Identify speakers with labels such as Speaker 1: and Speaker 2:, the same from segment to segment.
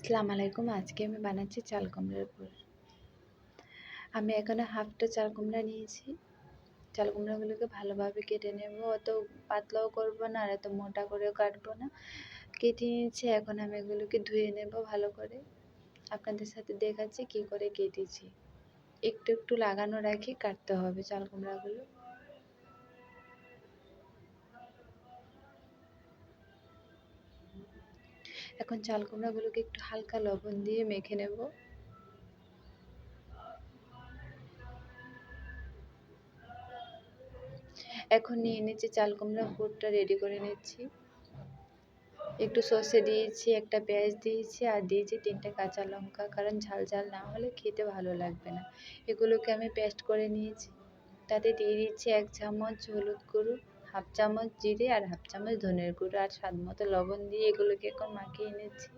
Speaker 1: আসসালামু আলাইকুম। আজকে আমি বানাচ্ছি চাল কুমড়ার পুর। আমি এখানে হাফটা চাল কুমড়া নিয়েছি। চাল কুমড়াগুলোকে ভালোভাবে কেটে নেব। অত পাতলাও করব না আর এত মোটা করেও কাটবো না। কেটে নিয়েছি, এখন আমি এগুলোকে ধুয়ে নেব ভালো করে। আপনাদের সাথে দেখাচ্ছি কী করে কেটেছি। একটু একটু লাগানো রাখি কাটতে হবে চাল কুমড়াগুলো। এখন চাল কুমড়াগুলোকে একটু হালকা লবণ দিয়ে মেখে নেব। এখন নিয়ে নিচ্ছি চাল কুমড়া পুরটা রেডি করে নিচ্ছি। একটু সর্ষে দিয়েছি, একটা পেঁয়াজ দিয়েছি আর দিয়েছি 3টে কাঁচা লঙ্কা, কারণ ঝাল ঝাল না হলে খেতে ভালো লাগবে না। এগুলোকে আমি পেস্ট করে নিয়েছি। তাতে দিয়ে দিচ্ছি 1 চামচ হলুদ গুঁড়ো, হাফ চামচ জিরে আর হাফ চামচ ধনের গুঁড়ো আর স্বাদ মতো লবণ দিয়ে এগুলোকে এখন মাখিয়ে নিচ্ছি।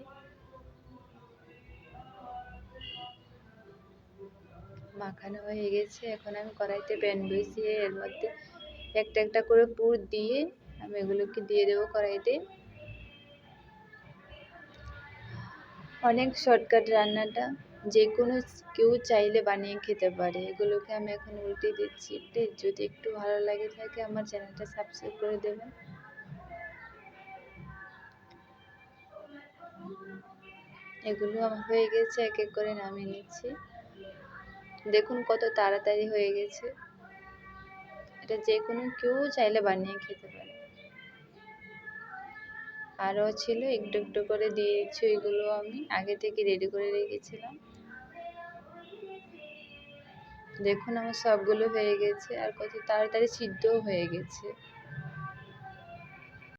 Speaker 1: মাখানো হয়ে গেছে। এখন আমি কড়াইতে প্যান বসিয়ে এর মধ্যে একটা একটা করে পুর দিয়ে আমি এগুলোকে দিয়ে দেবো কড়াইতে। অনেক শর্টকাট রান্নাটা, যে কোনো কেউ চাইলে বানিয়ে খেতে পারে। এগুলোকে আমি এখন উল্টে দিচ্ছি। প্লিজ যদি একটু ভালো লাগে থাকে আমার চ্যানেলটা সাবস্ক্রাইব করে দেবেন। এগুলো আমার হয়ে গেছে, এক এক করে নামিয়ে নিচ্ছি। দেখুন কত তাড়াতাড়ি হয়ে গেছে। এটা যে কোনো কেউ চাইলে বানিয়ে খেতে পারে। আরও ছিল, একটু একটু করে দিয়ে দিচ্ছি। ওইগুলো আমি আগে থেকে রেডি করে রেখেছিলাম। দেখুন আমার সবগুলো হয়ে গেছে আর কত তাড়াতাড়ি সিদ্ধও হয়ে গেছে।